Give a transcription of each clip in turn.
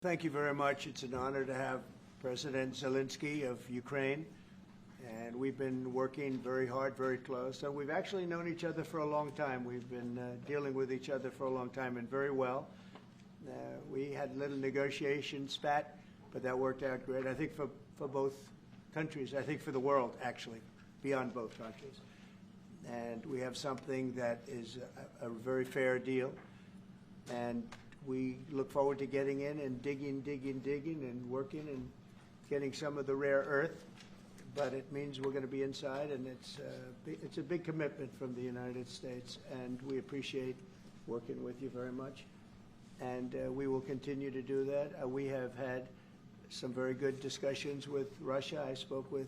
Thank you very much. It's an honor to have President Zelensky of Ukraine, and we've been working very hard, very close. So we've actually known each other for a long time. We've been dealing with each other for a long time and very well. We had a little negotiation spat, but that worked out great. I think for both countries, I think for the world, actually, beyond both countries. And we have something that is a very fair deal. And we look forward to getting in and digging and working and getting some of the rare earth. But it means we're going to be inside, and it's a big commitment from the United States, and we appreciate working with you very much. And we will continue to do that. We have had some very good discussions with Russia. I spoke with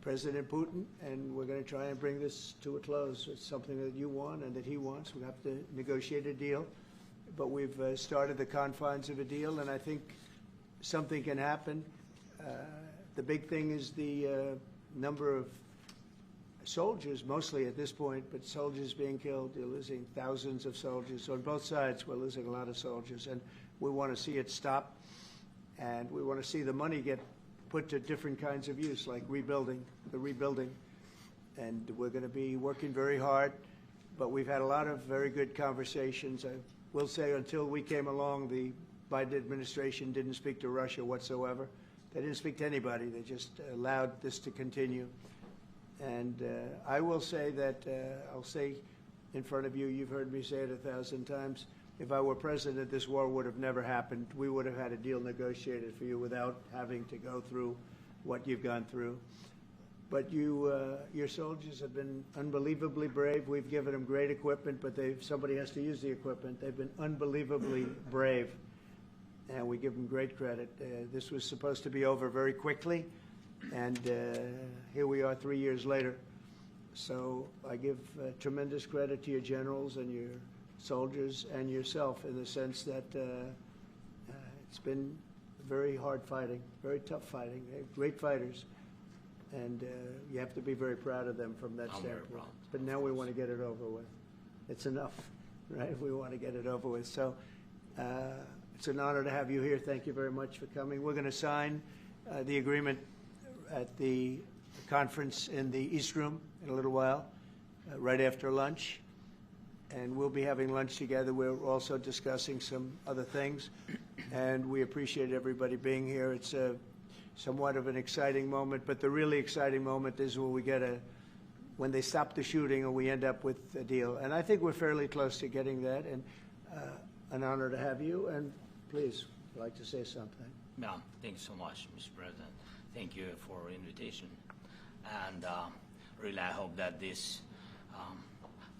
President Putin, and we're going to try and bring this to a close. It's something that you want and that he wants. We have to negotiate a deal. But we've started the confines of a deal, and I think something can happen. The big thing is the number of soldiers, mostly at this point, but soldiers being killed. You're losing thousands of soldiers. On both sides, we're losing a lot of soldiers, and we want to see it stop, and we want to see the money get put to different kinds of use, like rebuilding. And we're going to be working very hard, but we've had a lot of very good conversations. We'll say until we came along, the Biden administration didn't speak to Russia whatsoever. They didn't speak to anybody. They just allowed this to continue. And I will say that, I'll say in front of you, you've heard me say it 1,000 times, if I were president, this war would have never happened. We would have had a deal negotiated for you without having to go through what you've gone through. But your soldiers have been unbelievably brave. We've given them great equipment, but somebody has to use the equipment. They've been unbelievably brave, and we give them great credit. This was supposed to be over very quickly, and here we are 3 years later. So I give tremendous credit to your generals and your soldiers and yourself in the sense that it's been very hard fighting, very tough fighting, great fighters. And you have to be very proud of them from that standpoint. But now we want to get it over with. It's enough, right? We want to get it over with. So it's an honor to have you here. Thank you very much for coming. We're going to sign the agreement at the conference in the East Room in a little while, right after lunch. And we'll be having lunch together. We're also discussing some other things. And we appreciate everybody being here. It's somewhat of an exciting moment, but the really exciting moment is when they stop the shooting and we end up with a deal. And I think we're fairly close to getting that, and an honor to have you. And please, I'd like to say something. Yeah, thank you so much, Mr. President. Thank you for invitation. And really, I hope that this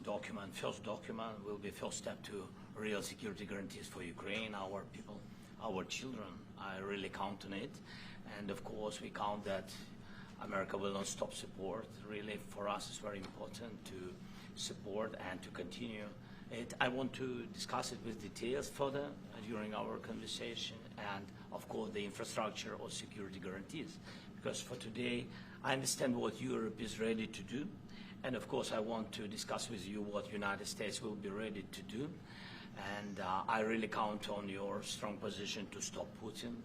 first document, will be first step to real security guarantees for Ukraine, our people, our children. I really count on it. And of course, we count that America will not stop support. Really, for us, it's very important to support and to continue it. I want to discuss it with details further during our conversation, and of course, the infrastructure or security guarantees. Because for today, I understand what Europe is ready to do, and of course, I want to discuss with you what United States will be ready to do. And I really count on your strong position to stop Putin.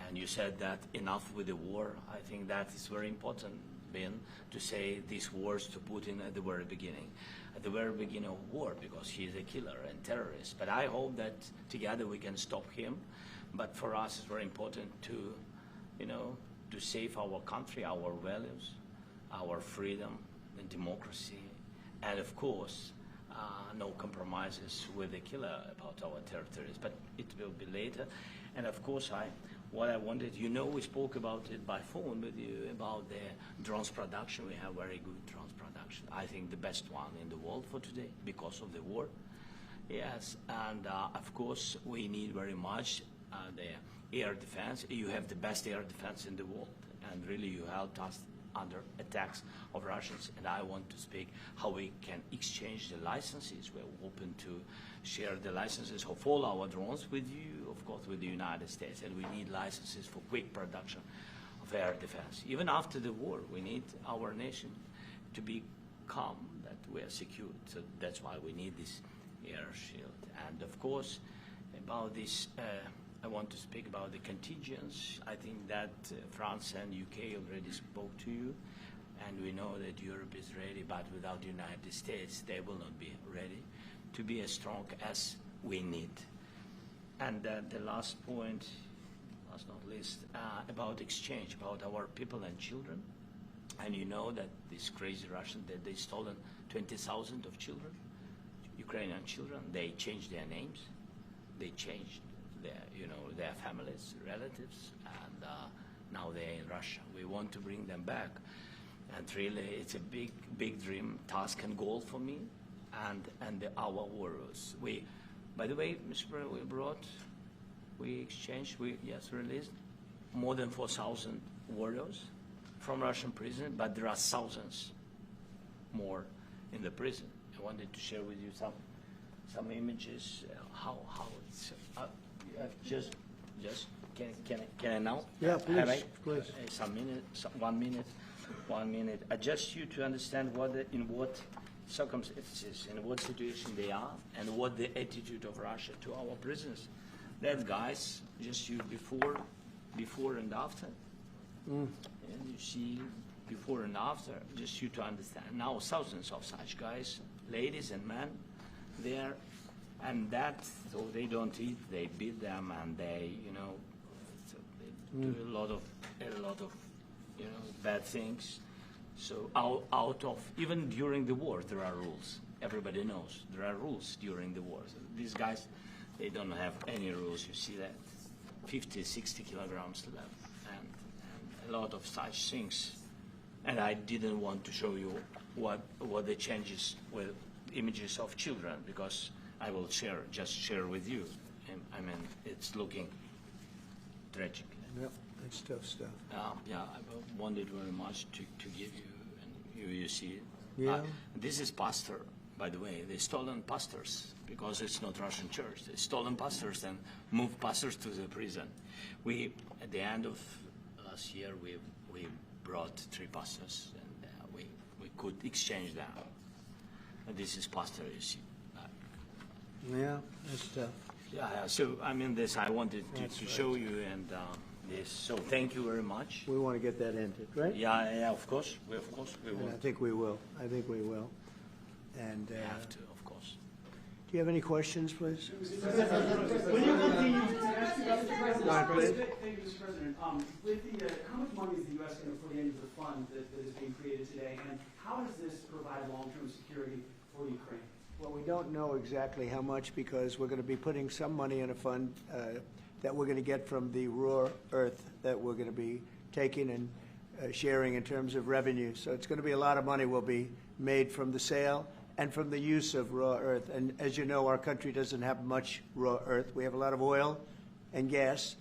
And you said that enough with the war. I think that is very important, Ben, to say these words to Putin at the very beginning of war, because he is a killer and terrorist. But I hope that together we can stop him. But for us, it's very important to, to save our country, our values, our freedom and democracy, and of course, no compromises with the killer about our territories. But it will be later. And of course, what I wanted, we spoke about it by phone with you about the drones production. We have very good drones production. I think the best one in the world for today because of the war. Yes, and of course, we need very much the air defense. You have the best air defense in the world, and really you helped us under attacks of Russians. And I want to speak how we can exchange the licenses. We're open to share the licenses of all our drones with you, of course, with the United States. And we need licenses for quick production of air defense. Even after the war, we need our nation to be calm, that we are secured. So that's why we need this air shield. And of course, about this want to speak about the contingents. I think that France and UK already spoke to you, and we know that Europe is ready, but without the United States, they will not be ready to be as strong as we need. And the last point, last not least, about exchange, about our people and children. And you know that these crazy Russians, that they stolen 20,000 of children, Ukrainian children. They changed their names, they changed their families, relatives, and now they're in Russia. We want to bring them back, and really, it's a big dream, task, and goal for me, and our warriors. By the way, Mr. President, we exchanged, released more than 4,000 warriors from Russian prison, but there are thousands more in the prison. I wanted to share with you some images, how it's just can I now? Yeah, please, Have I, please. Some minute, 1 minute. Just you to understand in what circumstances, in what situation they are, and what the attitude of Russia to our prisoners. That guys, just you before and after. And you see before and after, just you to understand. Now thousands of such guys, ladies and men, there, and that, so they don't eat, they beat them, and they, so they do a lot of, bad things. So out of, even during the war, there are rules. Everybody knows there are rules during the war. So these guys, they don't have any rules. You see that 50, 60 kilograms left, and a lot of such things. And I didn't want to show you what the changes with images of children, because I will just share with you. And, I mean, it's looking tragic. Yep, that's tough stuff. Yeah, I wanted very much to give you, and you see it. Yeah. This is pastor, by the way. They stolen pastors, because it's not Russian church. They stolen pastors and moved pastors to the prison. At the end of last year, we brought 3 pastors, and we could exchange them. And this is pastor, you see. Yeah, that's tough. Yeah, so I mean, this I wanted to show you, and this. So thank you very much. We want to get that ended, right? Yeah, of course we And will. I think we will. And We have to, of course. do you have any questions, please? When you continue to ask you about the president, All right, please. thank you, Mr. President. With the, how much money is the U.S. going to put into the fund that is being created today, and how does this provide long-term security for Ukraine? Well, we don't know exactly how much, because we're going to be putting some money in a fund that we're going to get from the raw earth that we're going to be taking and sharing in terms of revenue. So it's going to be a lot of money will be made from the sale and from the use of raw earth. And as you know, our country doesn't have much raw earth. We have a lot of oil and gas,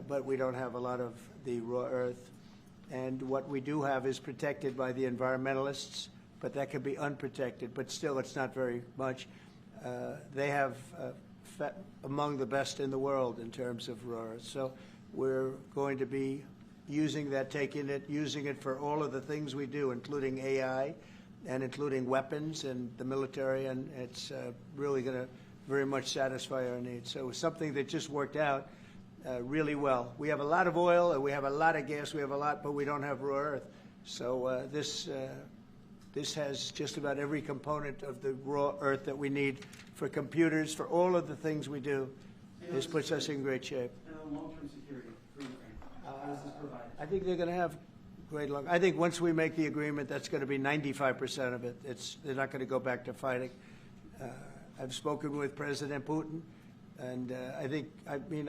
but we don't have a lot of the raw earth. And what we do have is protected by the environmentalists, but that can be unprotected. But still, it's not very much. They have among the best in the world in terms of raw earth. So we're going to be using that, using it for all of the things we do, including AI and including weapons and the military, and it's really going to very much satisfy our needs. So it's something that just worked out really well. We have a lot of oil, and we have a lot of gas, but we don't have raw earth. So this has just about every component of the raw earth that we need for computers, for all of the things we do. This puts us in great shape. And long-term security for Ukraine, how does this provide? I think they're going to have great luck. I think once we make the agreement, that's going to be 95% of it. They're not going to go back to fighting. I've spoken with President Putin, and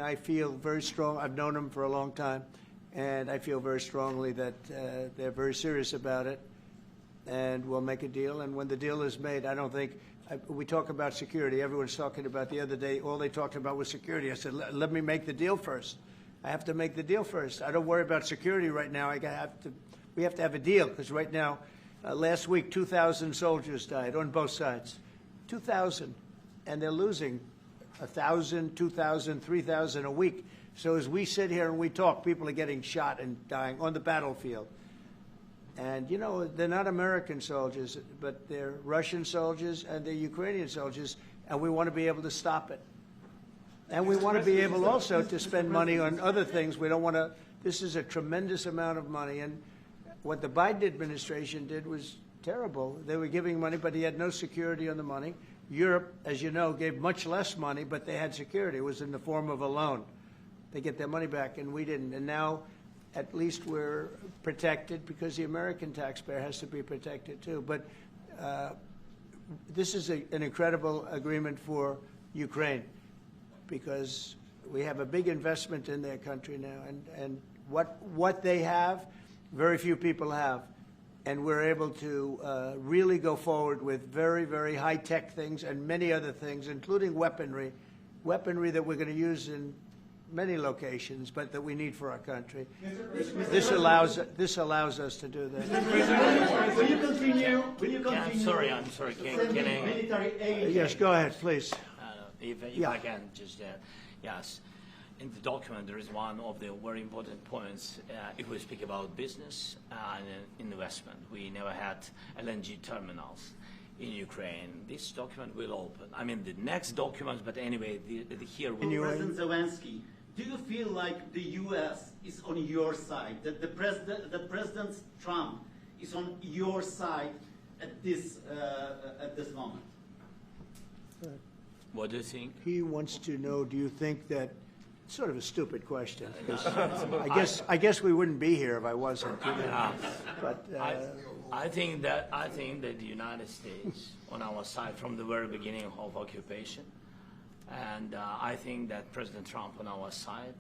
I feel very strong. I've known him for a long time, and I feel very strongly that they're very serious about it, and we'll make a deal. And when the deal is made, I don't think we talk about security. Everyone's talking about the other day, all they talked about was security. I said, let me make the deal first. I have to make the deal first. I don't worry about security right now. We have to have a deal, because right now, last week, 2,000 soldiers died on both sides. 2,000, and they're losing 1,000, 2,000, 3,000 a week. So as we sit here and we talk, people are getting shot and dying on the battlefield. And, you know, they're not American soldiers, but they're Russian soldiers and they're Ukrainian soldiers, and we want to be able to stop it. And we want to be able also to spend money on other things. We don't want to, this is a tremendous amount of money. And what the Biden administration did was terrible. They were giving money, but he had no security on the money. Europe, as you know, gave much less money, but they had security. It was in the form of a loan. They get their money back, and we didn't. And now, at least we're protected because the American taxpayer has to be protected too. But this is an incredible agreement for Ukraine because we have a big investment in their country now. And what they have, very few people have. And we're able to really go forward with very, very high-tech things and many other things, including weaponry that we're going to use in many locations, but that we need for our country. This allows us to do that. Will you continue? Yeah, I'm sorry. Can I? Military aid. Yes, go ahead, please. If Yeah. I can just, yes. In the document, there is one of the very important points. If we speak about business and investment, we never had LNG terminals in Ukraine. This document will open. I mean, the next documents, but anyway, here we President Zelensky, do you feel like the U.S. is on your side? That the President Trump is on your side at this moment? What do you think? He wants to know, do you think that, sort of a stupid question. I guess we wouldn't be here if I wasn't. But I think that the United States on our side from the very beginning of occupation, and I think that President Trump on our side,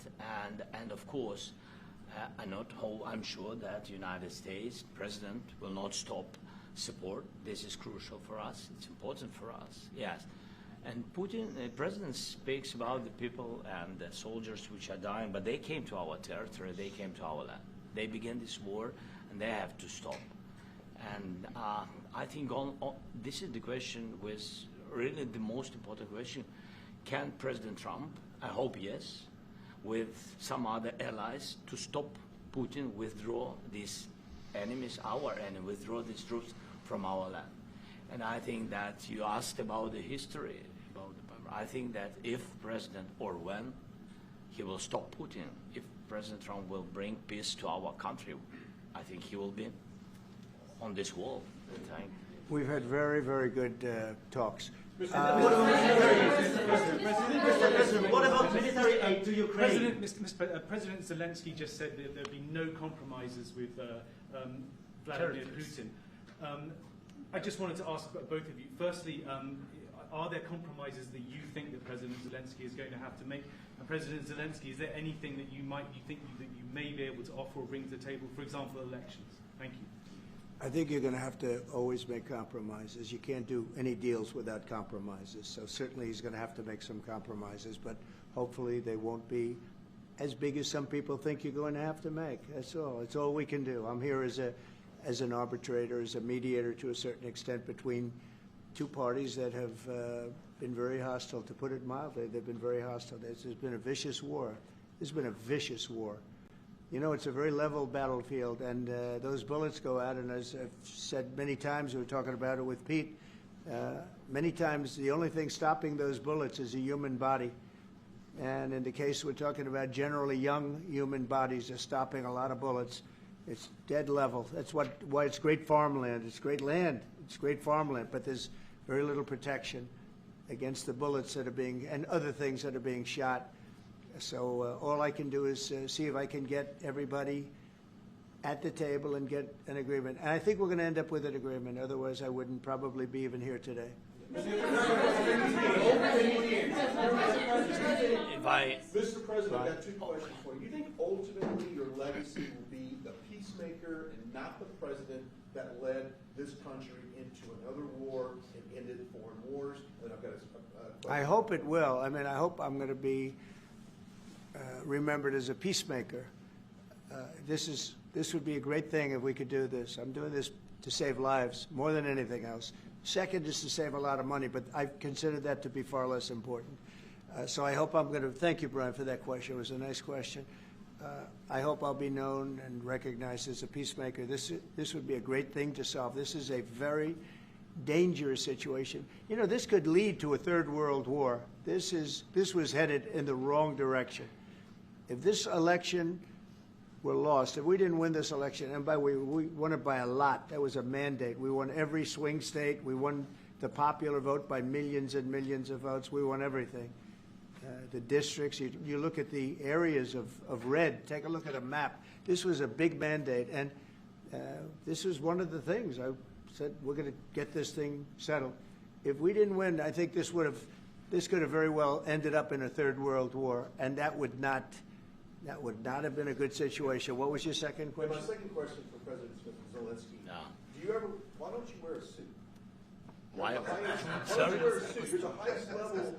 and of course, I'm sure that the United States President will not stop support. This is crucial for us. It's important for us. Yes. And Putin, the president speaks about the people and the soldiers which are dying, but they came to our territory, they came to our land. They began this war, and they have to stop. And I think this is the question, was really the most important question. Can President Trump, I hope yes, with some other allies, to stop Putin, withdraw these enemies, our enemy, withdraw these troops from our land? And I think that you asked about the history. I think that if President, or when, he will stop Putin, if President Trump will bring peace to our country, I think he will be on this wall. we've had very, very good talks. What about military aid to Ukraine? President Zelensky just said that there'd be no compromises with Vladimir Putin. I just wanted to ask both of you. Firstly, are there compromises that you think that President Zelensky is going to have to make? And President Zelensky, is there anything that you think that you may be able to offer or bring to the table, for example, elections? Thank you. I think you're going to have to always make compromises. You can't do any deals without compromises. So certainly he's going to have to make some compromises, but hopefully they won't be as big as some people think you're going to have to make. That's all. It's all we can do. I'm here as an arbitrator, as a mediator to a certain extent between two parties that have been very hostile, to put it mildly. They've been very hostile. There's been a vicious war. There's been a vicious war. You know, it's a very level battlefield, and those bullets go out, and as I've said many times, we were talking about it with Pete, many times the only thing stopping those bullets is a human body. And in the case we're talking about, generally young human bodies are stopping a lot of bullets. It's dead level. That's why it's great farmland. It's great land. It's great farmland, but there's very little protection against the bullets that are being, and other things that are being shot. So all I can do is see if I can get everybody at the table and get an agreement. And I think we're going to end up with an agreement. Otherwise, I wouldn't probably be even here today. Mr. President, I've got two questions for you. You think ultimately your legacy will be the peacemaker and not the president that led this country into another war and ended foreign wars? And I've got a question. I hope it will. I mean, I hope I'm going to be remembered as a peacemaker. This would be a great thing if we could do this. I'm doing this to save lives more than anything else. Second is to save a lot of money, but I consider that to be far less important. So I hope I'm going to, thank you, Brian, for that question. It was a nice question. I hope I'll be known and recognized as a peacemaker. This would be a great thing to solve. This is a very dangerous situation. You know, this could lead to a third world war. This was headed in the wrong direction. If this election were lost, if we didn't win this election, and by the way, we won it by a lot. That was a mandate. We won every swing state. We won the popular vote by millions and millions of votes. We won everything. The districts, you look at the areas of red, take a look at a map. This was a big mandate, and this was one of the things. I said, we're going to get this thing settled. If we didn't win, I think this could have very well ended up in a third world war, and that would not have been a good situation. What was your second And question? my second question for President Zelensky. Yeah. Why don't you wear a suit? Why? Why don't Sorry? you wear a suit? You're the highest level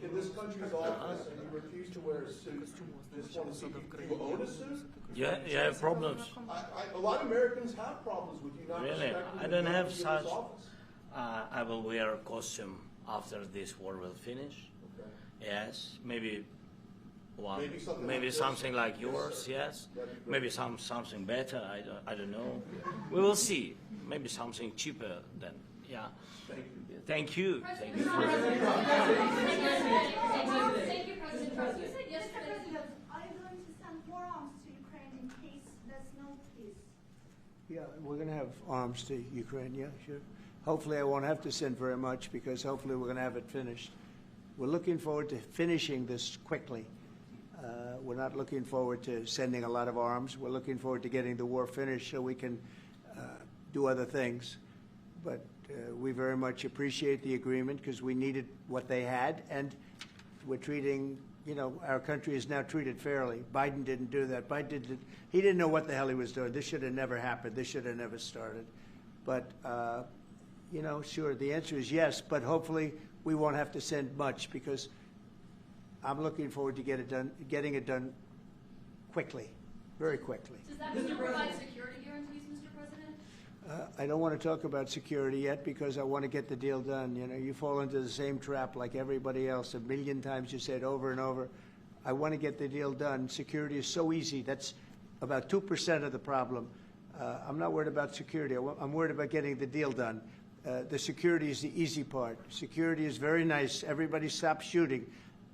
in this country's office, and you refuse to wear a suit. Just want to see, do you own a suit? You have problems? A lot of Americans have problems with you not Really? respecting I the don't have authority of such. this office. I will wear a costume after this war will finish. Okay. Yes, maybe one, Maybe something like this. like yours. Yes, sir. Yes, That'd be great. maybe something better. I don't know. We will see. Maybe something cheaper then. Yeah. Thank you. Thank you. Thank you. Thank you, President Trump. You said yesterday. Are you going to send more arms to Ukraine in case there's no peace? Yeah, we're going to have arms to Ukraine, yeah, sure. Hopefully I won't have to send very much because hopefully we're going to have it finished. We're looking forward to finishing this quickly. We're not looking forward to sending a lot of arms. We're looking forward to getting the war finished so we can do other things. But we very much appreciate the agreement because we needed what they had, and we're treating, you know, our country is now treated fairly. Biden didn't do that. He didn't know what the hell he was doing. This should have never happened. This should have never started. But, you know, sure, the answer is yes, but hopefully we won't have to send much because I'm looking forward to getting it done quickly, very quickly. Does that still provide security guarantees, Mr. President? I don't want to talk about security yet because I want to get the deal done. You know, you fall into the same trap like everybody else. A million times you say it over and over. I want to get the deal done. Security is so easy. That's about 2% of the problem. I'm not worried about security. I'm worried about getting the deal done. The security is the easy part. Security is very nice. Everybody stops shooting.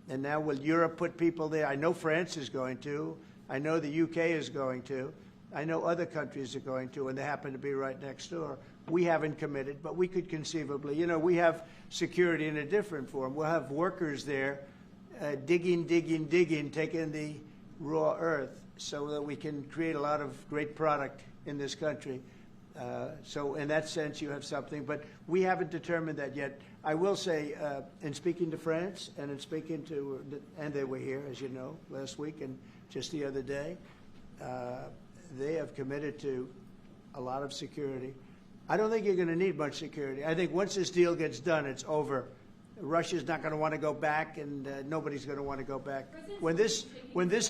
And now will Europe put people there? I know France is going to. I know the UK is going to. I know other countries are going to, and they happen to be right next door. We haven't committed, but we could conceivably. You know, we have security in a different form. We'll have workers there digging, taking the raw earth so that we can create a lot of great product in this country. So in that sense, you have something, but we haven't determined that yet. I will say, in speaking to France and in speaking to, and they were here, as you know, last week and just the other day, they have committed to a lot of security. I don't think you're going to need much security. I think once this deal gets done, it's over. Russia's not going to want to go back, and nobody's going to want to go back. When this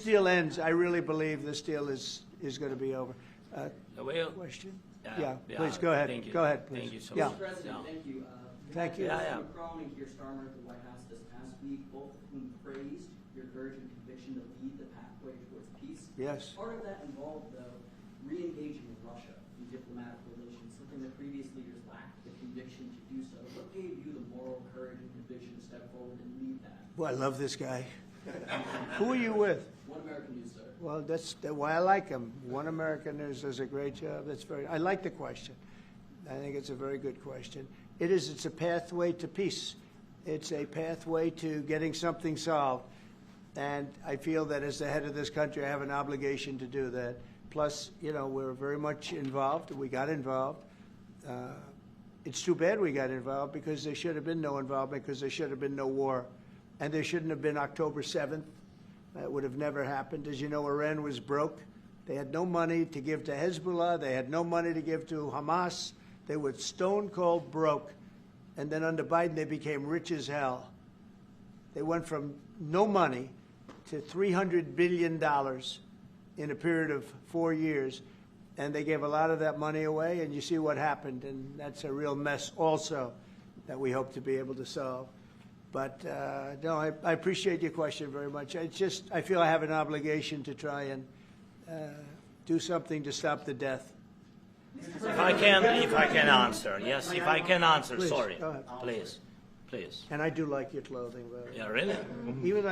deal ends, I really believe this deal is going to be over. Question? Yeah, please go ahead. Thank you. Go ahead, please. Thank you so Yeah. much. Mr. President, Yeah. thank you. Thank you. Yeah. Macron and Keir Starmer at the White House this past week, both of whom praised your courage and conviction to lead the pathway towards peace. Yes. Part of that involved, though, re-engaging with Russia in diplomatic relations, something that previous leaders lacked the conviction to do so. What gave you the moral courage and conviction to step forward and lead that? Well, I love this guy. Who are you with? One American News, sir. Well, that's why I like him. One American News does a great job. I like the question. I think it's a very good question. It's a pathway to peace. It's a pathway to getting something solved. And I feel that as the head of this country, I have an obligation to do that. Plus, you know, we're very much involved. We got involved. It's too bad we got involved because there should have been no involvement because there should have been no war. And there shouldn't have been October 7th. That would have never happened. As you know, Iran was broke. They had no money to give to Hezbollah. They had no money to give to Hamas. They were stone cold broke. And then under Biden, they became rich as hell. They went from no money to $300 billion in a period of 4 years. And they gave a lot of that money away, and you see what happened. And that's a real mess also that we hope to be able to solve. But, no, I appreciate your question very much. I feel I have an obligation to try and do something to stop the death. If I can answer, yes, if I can answer, Please, sorry, go ahead. please. And I do like your clothing, but Yeah, really? even though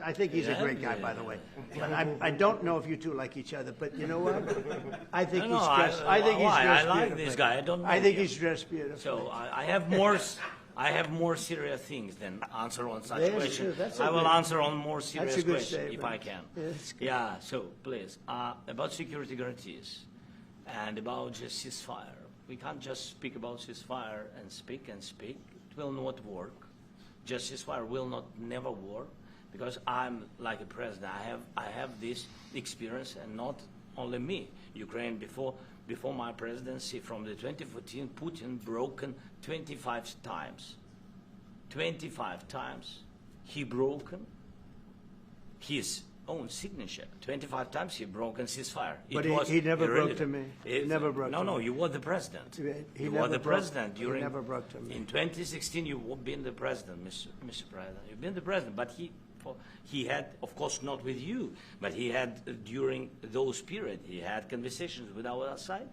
I think he's a Yeah, great guy, by the way. But I don't know if you two like each other. But you know what? I think No, he's no, dressed. I think he's why? dressed I like beautifully. this guy. I don't know I think him. he's dressed beautifully. So I have more serious things than answer on such Yes, questions. sure, that's a I will good- answer on more serious a good questions if statement. I can. Yes. Yeah. So please, about security guarantees and about just ceasefire. We can't just speak about ceasefire and speak and speak. It will not work. Just ceasefire will not never work because I'm like a president. I have this experience, and not only me. Ukraine before my presidency, from the 2014, Putin broken 25 times. 25 times he broken his own signature. 25 times he broken ceasefire. But he never broke to me. He never broke to No, me. you were the president. He You never were the broke- president he during. never broke to me. In 2016, you've been the president, Mr. President. You've been the president, but he had, of course, not with you, but he had during those period. He had conversations with our side,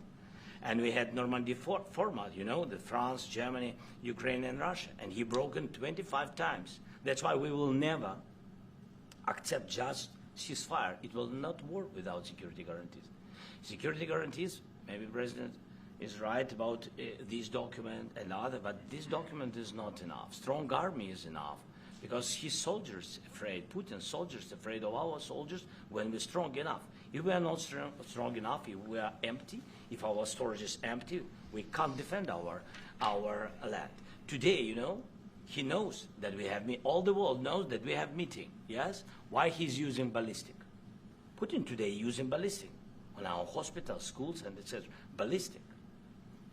and we had Normandy format. You know, the France, Germany, Ukraine, and Russia, and he broken 25 times. That's why we will never accept just ceasefire. It will not work without security guarantees. Security guarantees, maybe President is right about this document and other, but this document is not enough. Strong army is enough because his soldiers afraid, Putin's soldiers afraid of our soldiers when we're strong enough. If we are not strong enough, if we are empty, if our storage is empty, we can't defend our land. Today, you know, he knows that we have all the world knows that we have meeting. Yes, why he's using ballistic? Putin today using ballistic on our hospitals, schools, and it says ballistic.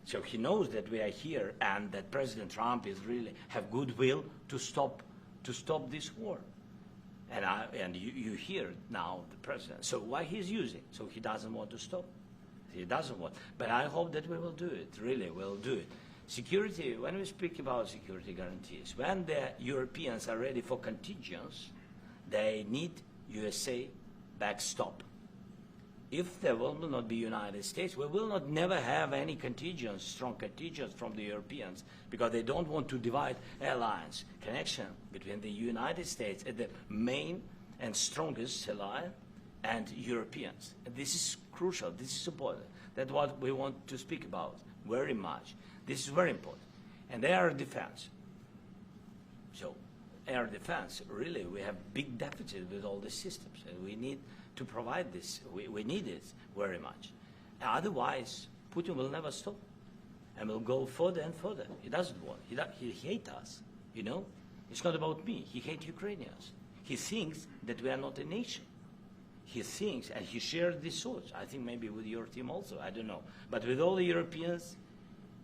So he knows that we are here and that President Trump is really have goodwill to stop this war. And you hear now the president. So why he's using? So he doesn't want to stop. He doesn't want. But I hope that we will do it. Really, we'll do it. Security, when we speak about security guarantees, when the Europeans are ready for contingents, they need USA backstop. If there will not be United States, we will not never have any contingents, strong contingents from the Europeans, because they don't want to divide alliance, connection between the United States as the main and strongest ally and Europeans. And this is crucial, this is important. That's what we want to speak about very much. This is very important. And air defense. So air defense, really, we have big deficit with all the systems, and we need to provide this. We need it very much. Otherwise, Putin will never stop, and will go further and further. He doesn't want. He hates us. You know, it's not about me. He hates Ukrainians. He thinks that we are not a nation. He thinks, and he shares these thoughts. I think maybe with your team also. I don't know, but with all the Europeans,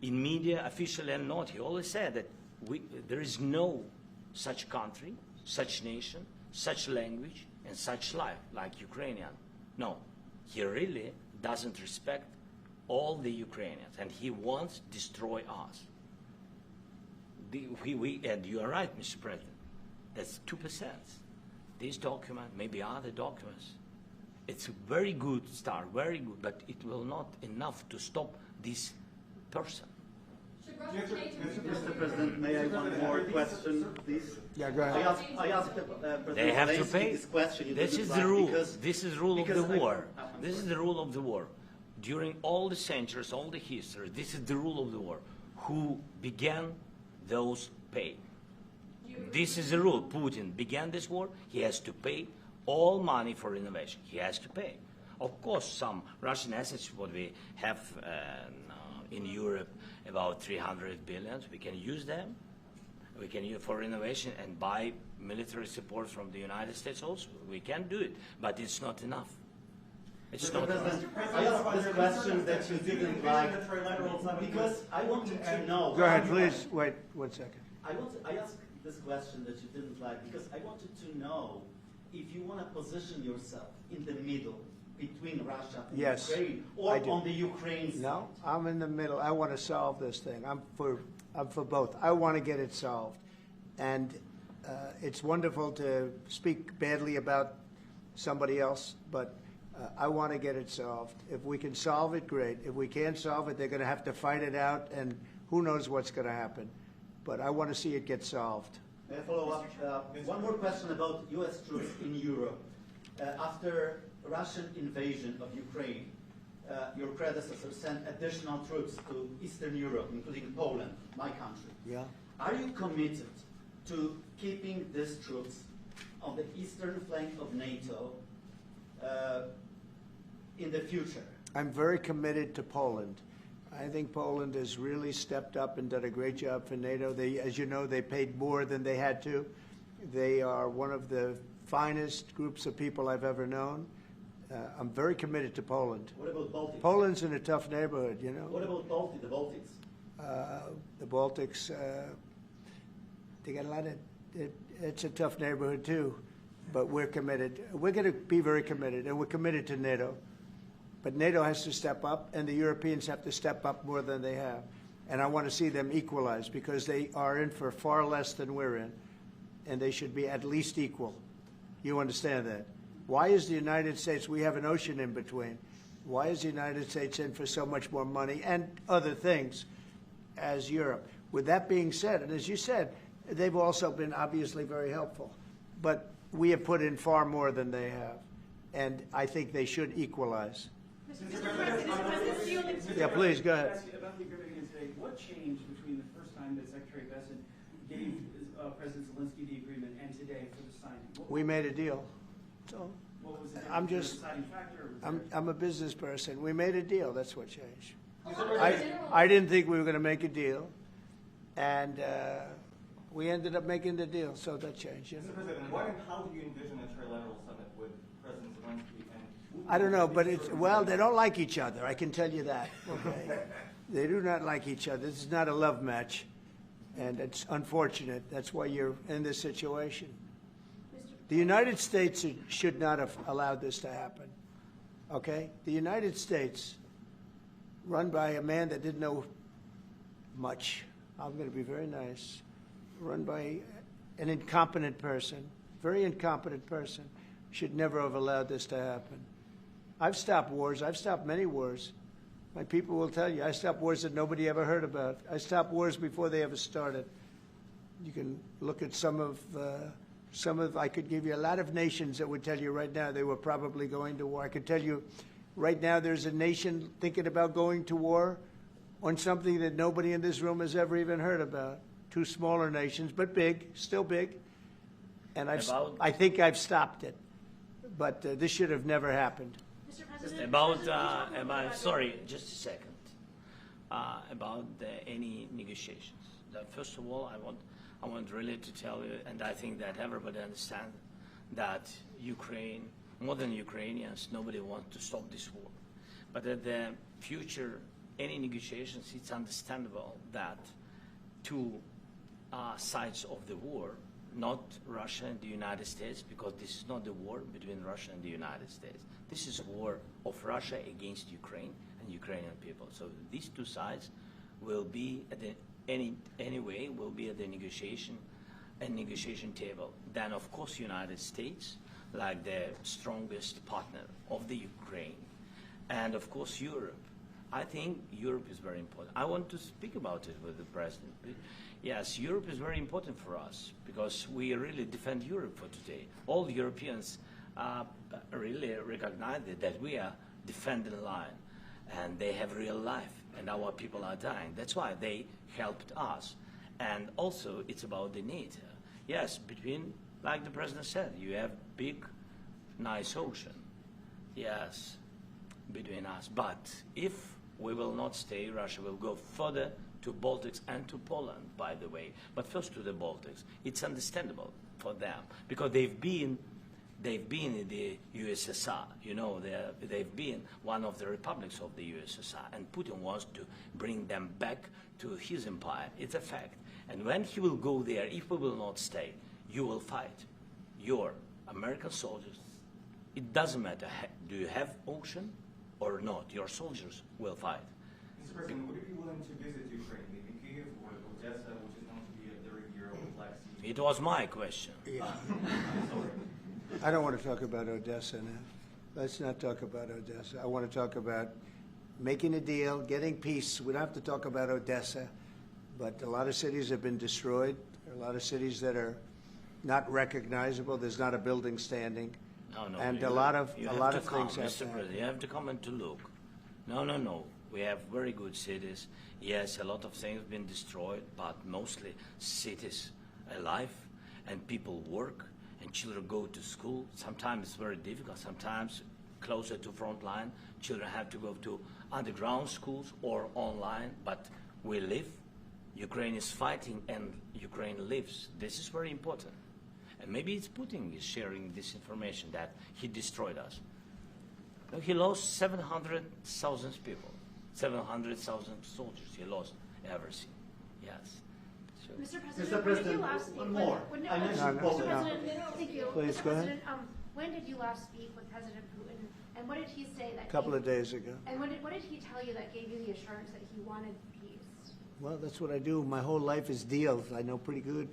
in media, officially and not, he always said that there is no such country, such nation, such language, and such life like Ukrainian. No, he really doesn't respect all the Ukrainians, and he wants to destroy us. And you are right, Mr. President. That's 2%. This document, maybe other documents, it's a very good start, very good, but it will not enough to stop this person. Should Russia change its Mr. President, may I one more question, please? Yeah, go I ahead. asked President They have to Zelensky pay. this question. You This didn't is like the rule. because- This is the rule of the because I- war. This is the rule of the war. During all the centuries, all the history, this is the rule of the war. Who began, those pay. This is the rule. Putin began this war. He has to pay all money for innovation. He has to pay. Of course, some Russian assets, what we have in Europe, about 300 billion, we can use them. We can use for innovation and buy military support from the United States also. We can do it, but it's not enough. It's Mr. not enough. President, I asked this question that you didn't like because I wanted to know. Go ahead, please. Wait 1 second. I asked this question that you didn't like because I wanted to know if you want to position yourself in the middle between Russia and Yes, Ukraine, I or do. on the Ukraine side. No, I'm in the middle. I want to solve this thing. I'm for both. I want to get it solved. And it's wonderful to speak badly about somebody else, but I want to get it solved. If we can solve it, great. If we can't solve it, they're going to have to fight it out, and who knows what's going to happen. But I want to see it get solved. May I follow up? One more question about U.S. troops in Europe. After Russian invasion of Ukraine, your predecessor sent additional troops to Eastern Europe, including Poland, my country. Yeah. Are you committed to keeping these troops on the eastern flank of NATO in the future? I'm very committed to Poland. I think Poland has really stepped up and done a great job for NATO. They, as you know, they paid more than they had to. They are one of the finest groups of people I've ever known. I'm very committed to Poland. What about Baltics? Poland's in a tough neighborhood, you know. What about the Baltics? The Baltics, they got a lot of, it's a tough neighborhood too, but we're committed. We're going to be very committed, and we're committed to NATO. But NATO has to step up, and the Europeans have to step up more than they have. And I want to see them equalize, because they are in for far less than we're in, and they should be at least equal. You understand that? Why is the United States, we have an ocean in between, why is the United States in for so much more money and other things as Europe? With that being said, and as you said, they've also been obviously very helpful, but we have put in far more than they have, and I think they should equalize. Yeah, please, go ahead. About the agreement against today, what changed between the first time that Secretary Bessent gave President Zelensky the agreement and today for the signing? We made a deal. So What was the I'm just, deciding factor? I'm a business person. We made a deal. That's what changed. I didn't think we were going to make a deal, and we ended up making the deal, so that changed. You know? Mr. President, what and how do you envision a trilateral summit with President Zelensky and? I don't know, but it's, well, they don't like each other. I can tell you that. Okay, they do not like each other. This is not a love match, and it's unfortunate. That's why you're in this situation. The United States should not have allowed this to happen. Okay, the United States, run by a man that didn't know much. I'm going to be very nice. Run by an incompetent person, very incompetent person, should never have allowed this to happen. I've stopped wars. I've stopped many wars. My people will tell you, I stopped wars that nobody ever heard about. I stopped wars before they ever started. You can look at some of, I could give you a lot of nations that would tell you right now they were probably going to war. I could tell you right now there's a nation thinking about going to war on something that nobody in this room has ever even heard about. Two smaller nations, but big, still big. And I think I've stopped it. But this should have never happened. Mr. President, About sorry, just a second. About any negotiations. First of all, I want really to tell you, and I think that everybody understands that Ukraine, more than Ukrainians, nobody wants to stop this war. But at the future, any negotiations, it's understandable that two sides of the war, not Russia and the United States, because this is not the war between Russia and the United States. This is a war of Russia against Ukraine and Ukrainian people. So these two sides will be at the anyway will be at the negotiation table. Then of course United States, like the strongest partner of the Ukraine, and of course Europe. I think Europe is very important. I want to speak about it with the President. Yes, Europe is very important for us because we really defend Europe for today. All Europeans really recognize that we are defending the line, and they have real life, and our people are dying. That's why they helped us. And also, it's about the NATO. Yes, between, like the President said, you have big, nice ocean. Yes, between us. But if we will not stay, Russia will go further to Baltics and to Poland, by the way. But first to the Baltics. It's understandable for them because they've been in the USSR. You know, they've been one of the republics of the USSR, and Putin wants to bring them back to his empire. It's a fact. And when he will go there, if we will not stay, you will fight. Your American soldiers, it doesn't matter, do you have ocean or not, your soldiers will fight. Mr. President, would you be willing to visit Ukraine, maybe Kyiv or Odessa, which is known to be a very old Black Sea? It was my question. Yeah. I don't want to talk about Odessa now. let's not talk about Odessa. I want to talk about making a deal, getting peace. We don't have to talk about Odessa, but a lot of cities have been destroyed. There are a lot of cities that are not recognizable. There's not a building standing. No, and you a lot of things have Mr. to President, happen. you have to come and to look. No. We have very good cities. Yes, a lot of things have been destroyed, but mostly cities alive, and people work, and children go to school. Sometimes it's very difficult. Sometimes closer to front line, children have to go to underground schools or online, but we live. Ukraine is fighting, and Ukraine lives. This is very important. And maybe it's Putin is sharing this information that he destroyed us. No, he lost 700,000 people, 700,000 soldiers. He lost everything. Yes. So, Mr. Mr. President, when did President, you last speak one more. When, I mentioned No, no. Poland. Mr. President, thank you. Please, Mr. go ahead. President, when did you last speak with President Putin, and what did he say that A couple of days ago. And what did he tell you that gave you the assurance that he wanted peace? Well, that's what I do. My whole life is deals. I know pretty good.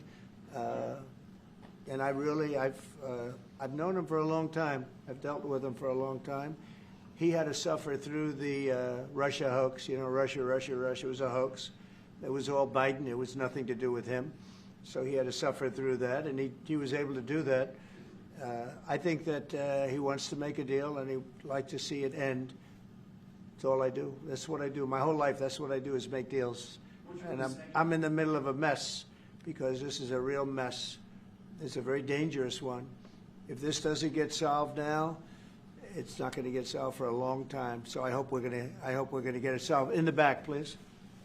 And I've known him for a long time. I've dealt with him for a long time. He had to suffer through the Russia hoax. You know, Russia was a hoax. It was all Biden. It was nothing to do with him. So he had to suffer through that, and he was able to do that. I think that he wants to make a deal, and he'd like to see it end. That's all I do. That's what I do. My whole life, that's what I do is make deals. And I'm in the middle of a mess because this is a real mess. It's a very dangerous one. If this doesn't get solved now, it's not going to get solved for a long time. So I hope we're going to get it solved. In the back, please.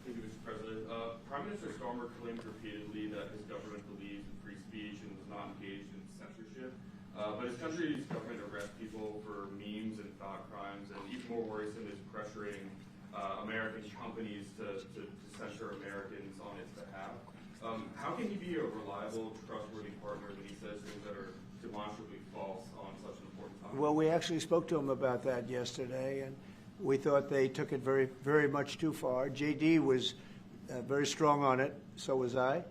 Thank you, Mr. President. Prime Minister Starmer claimed repeatedly that his government believes in free speech and was not engaged in censorship. But his country's government arrests people for memes and thought crimes, and even more worrisome is pressuring American companies to censor Americans on its behalf. How can he be a reliable, trustworthy partner when he says things that are demonstrably false on such an important topic? Well, we actually spoke to him about that yesterday, and we thought they took it very, very much too far. J.D. was very strong on it. So was I.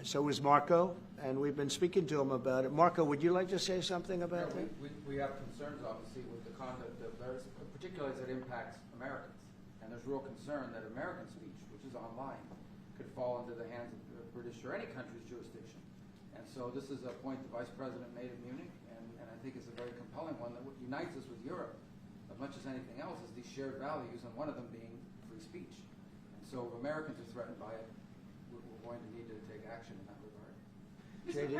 So was Marco, and we've been speaking to him about it. Marco, would you like to say something about that? We have concerns, obviously, with the conduct of those, particularly as it impacts Americans. And there's real concern that American speech, which is online, could fall into the hands of the British or any country's jurisdiction. And so this is a point the Vice President made in Munich, and I think it's a very compelling one that unites us with Europe as much as anything else is these shared values, and one of them being free speech. And so if Americans are threatened by it, we're going to need to take action in that regard. J.D.?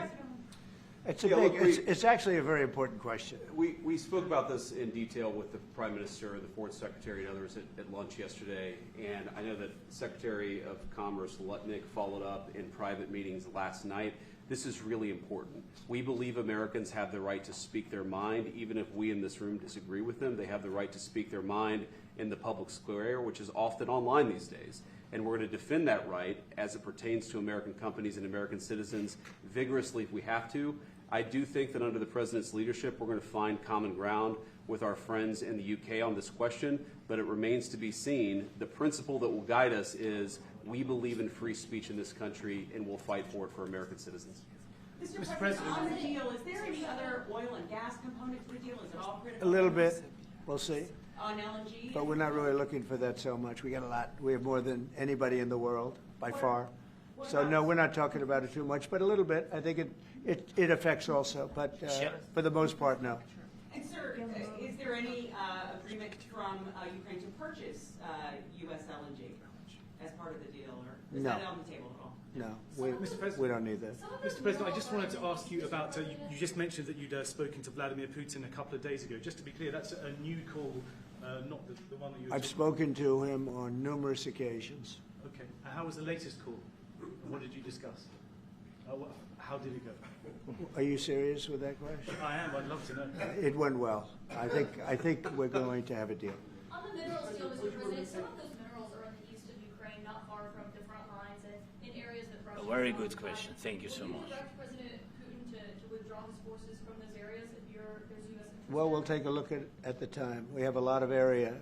Look, it's actually a very important question. We spoke about this in detail with the Prime Minister, the Foreign Secretary, and others at lunch yesterday. And I know that Secretary of Commerce Lutnick followed up in private meetings last night. This is really important. We believe Americans have the right to speak their mind, even if we in this room disagree with them. They have the right to speak their mind in the public square, which is often online these days. And we're going to defend that right as it pertains to American companies and American citizens vigorously if we have to. I do think that under the President's leadership, we're going to find common ground with our friends in the UK on this question, but it remains to be seen. The principle that will guide us is we believe in free speech in this country, and we'll fight for it for American citizens. Mr. President, on the deal, is there any other oil and gas component to the deal? Is it all critical? A little bit. We'll see. On LNG? But we're not really looking for that so much. We got a lot. We have more than anybody in the world, by far. So, no, we're not talking about it too much, but a little bit. I think it affects also, but for the most part, no. And, sir, is there any agreement from Ukraine to purchase U.S. LNG as part of the deal, or is that on the table at all? No, Mr. President, we don't need that. Mr. President, I just wanted to ask you about, you just mentioned that you'd spoken to Vladimir Putin a couple of days ago. Just to be clear, that's a new call, not the one that you were I've spoken to him on numerous occasions. Okay. And how was the latest call? And what did you discuss? How did it go? Are you serious with that question? I am. I'd love to know. It went well. I think we're going to have a deal. On the minerals deal, Mr. President, some of those minerals are in the east of Ukraine, not far from the front lines, and in areas that Russia. A very good question. Thank you so much. Would you direct President Putin to withdraw his forces from those areas if there's U.S. interest? Well, we'll take a look at the time. We have a lot of area.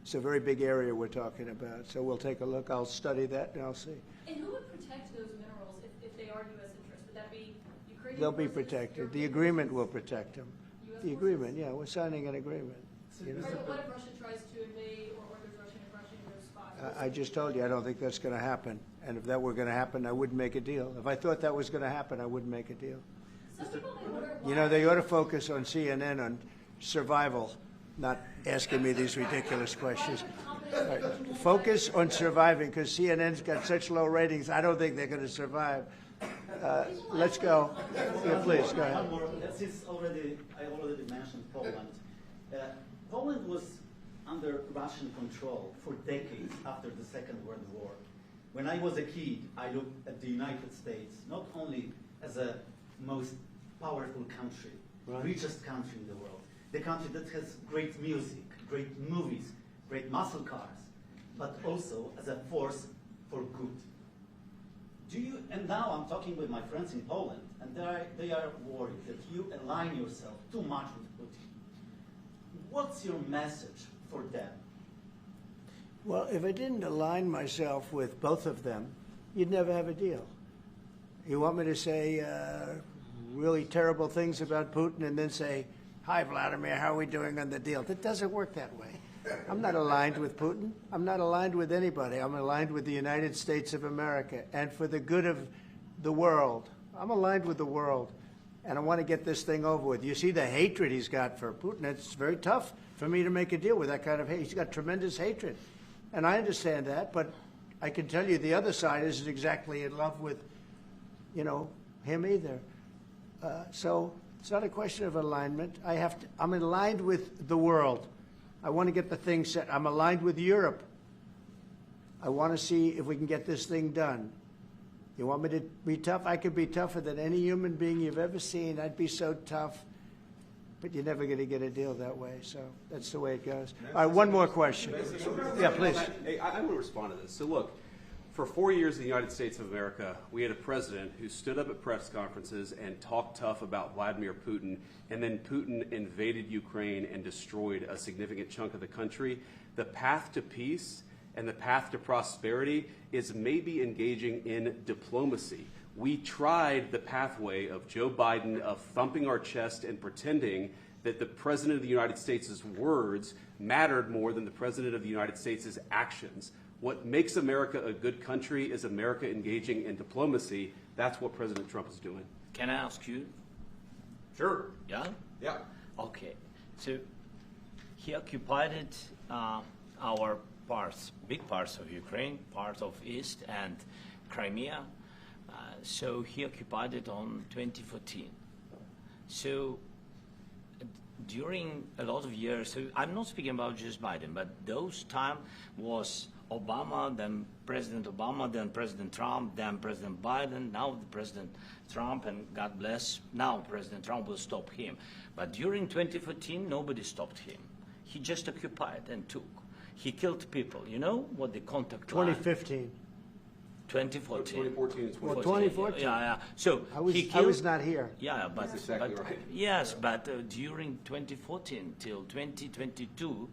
It's a very big area we're talking about. So we'll take a look. I'll study that and I'll see. And who would protect those minerals if they are U.S. interest? Would that be Ukrainian? They'll be forces, protected. The European agreement forces, will protect them. U.S. the agreement, yeah, we're signing an agreement. You know? Right, but what if Russia tries to invade or orders Russian aggression in those spots? I just told you, I don't think that's going to happen. And if that were going to happen, I wouldn't make a deal. If I thought that was going to happen, I wouldn't make a deal. Some people may wonder You know, they ought to focus on CNN on survival, not asking me these ridiculous questions. Right. Focus on surviving, because CNN's got such low ratings, I don't think they're going to survive. Let's go. Yeah, please, go ahead. One more. Since I already mentioned Poland. Poland was under Russian control for decades after the Second World War. When I was a kid, I looked at the United States not only as a most powerful country, Right. richest country in the world, the country that has great music, great movies, great muscle cars, but also as a force for good. And now I'm talking with my friends in Poland, and they are worried that you align yourself too much with Putin. What's your message for them? Well, if I didn't align myself with both of them, you'd never have a deal. You want me to say really terrible things about Putin and then say, "Hi, Vladimir, how are we doing on the deal?" That doesn't work that way. I'm not aligned with Putin. I'm not aligned with anybody. I'm aligned with the United States of America. And for the good of the world, I'm aligned with the world. And I want to get this thing over with. You see the hatred he's got for Putin. It's very tough for me to make a deal with that kind of hate. He's got tremendous hatred. And I understand that, but I can tell you the other side isn't exactly in love with, him either. So it's not a question of alignment. I'm aligned with the world. I want to get the thing set. I'm aligned with Europe. I want to see if we can get this thing done. You want me to be tough? I could be tougher than any human being you've ever seen. I'd be so tough. But you're never going to get a deal that way. So that's the way it goes. All right, one more question. Yeah, please. Hey, I want to respond to this. So look, for 4 years in the United States of America, we had a president who stood up at press conferences and talked tough about Vladimir Putin, and then Putin invaded Ukraine and destroyed a significant chunk of the country. The path to peace and the path to prosperity is maybe engaging in diplomacy. We tried the pathway of Joe Biden, of thumping our chest and pretending that the President of the United States' words mattered more than the President of the United States' actions. What makes America a good country is America engaging in diplomacy. That's what President Trump is doing. Can I ask you? Sure. Yeah? Yeah. Okay. So he occupied our parts, big parts of Ukraine, parts of East and Crimea. So he occupied it on 2014. So during a lot of years, so I'm not speaking about just Biden, but those time was Obama, then President Obama, then President Trump, then President Biden, now President Trump, and God bless, now President Trump will stop him. But during 2014, nobody stopped him. He just occupied and took. He killed people. You know what the contact line? 2015. 2014. 2014 and 2014. Well, 2014. Yeah. So I was not here. Yeah, but, That's exactly but right. yes, but during 2014 till 2022,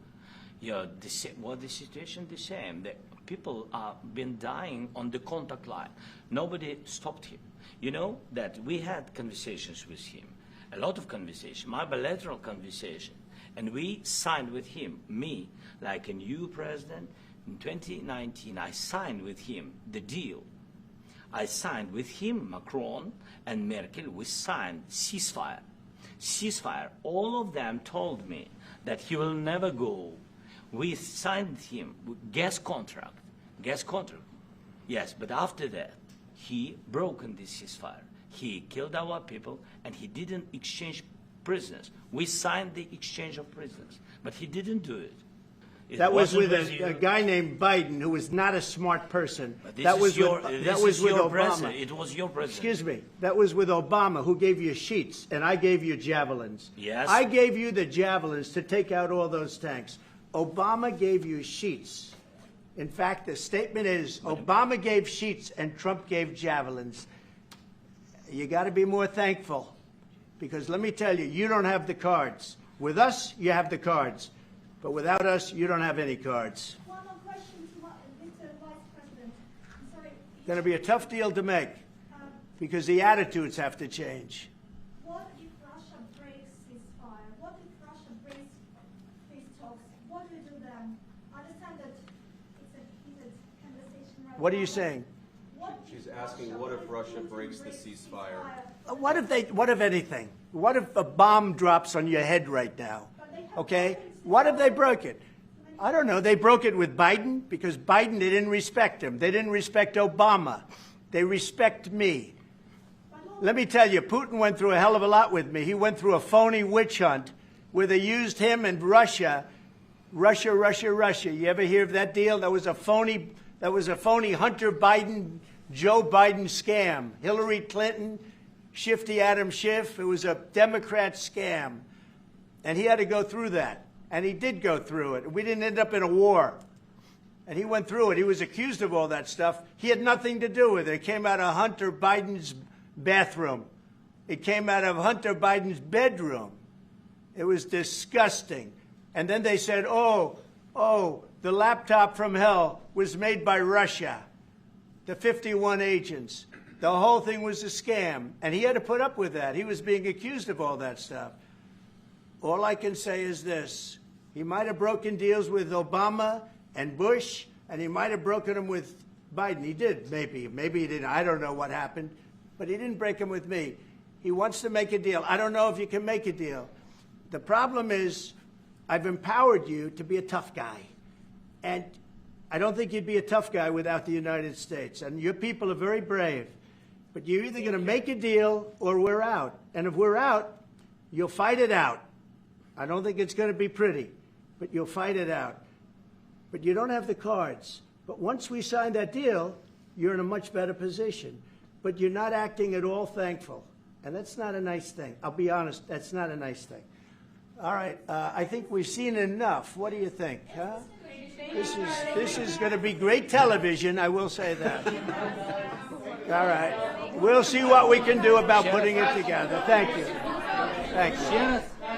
the situation the same. The people are been dying on the contact line. Nobody stopped him. You know that we had conversations with him, a lot of conversation, my bilateral conversation, and we signed with him, me, like a new president. In 2019, I signed with him the deal. I signed with him, Macron and Merkel, we signed ceasefire. Ceasefire. All of them told me that he will never go. We signed him with gas contract. Gas contract. Yes, but after that, he broken this ceasefire. He killed our people, and he didn't exchange prisoners. We signed the exchange of prisoners, but he didn't do it. That was with wasn't a guy named Biden, who was not a smart person. But this That is was your, with, this that was is with your Obama. president. It was your president. Excuse me. That was with Obama, who gave you sheets, and I gave you javelins. Yes. I gave you the javelins to take out all those tanks. Obama gave you sheets. In fact, the statement is Obama gave sheets and Trump gave javelins. You got to be more thankful, because let me tell you, you don't have the cards. With us, you have the cards. But without us, you don't have any cards. One more question to Mr. Vice President. I'm sorry. Going to be a tough deal to make, because the attitudes have to change. What if Russia breaks ceasefire? What are you saying? She's asking, what if Russia breaks the ceasefire? What if anything? What if a bomb drops on your head right now? Okay? What if they broke it? I don't know. They broke it with Biden because Biden, they didn't respect him. They didn't respect Obama. They respect me. Let me tell you, Putin went through a hell of a lot with me. He went through a phony witch hunt where they used him and Russia. Russia. You ever hear of that deal? That was a phony Hunter Biden, Joe Biden scam. Hillary Clinton, Shifty Adam Schiff. It was a Democrat scam. And he had to go through that. And he did go through it. We didn't end up in a war. And he went through it. He was accused of all that stuff. He had nothing to do with it. It came out of Hunter Biden's bathroom. It came out of Hunter Biden's bedroom. It was disgusting. And then they said, oh, the laptop from hell was made by Russia. The 51 agents. The whole thing was a scam. And he had to put up with that. He was being accused of all that stuff. All I can say is this. He might have broken deals with Obama and Bush, and he might have broken them with Biden. He did, maybe. Maybe he didn't. I don't know what happened. But he didn't break them with me. He wants to make a deal. I don't know if you can make a deal. The problem is I've empowered you to be a tough guy. And I don't think you'd be a tough guy without the United States. And your people are very brave. But you're either going to make a deal or we're out. And if we're out, you'll fight it out. I don't think it's going to be pretty, but you'll fight it out. But you don't have the cards. But once we sign that deal, you're in a much better position. But you're not acting at all thankful. And that's not a nice thing. I'll be honest, that's not a nice thing. All right, I think we've seen enough. What do you think? Huh? This is going to be great television, I will say that. All right. We'll see what we can do about putting it together. Thank you. Thank you.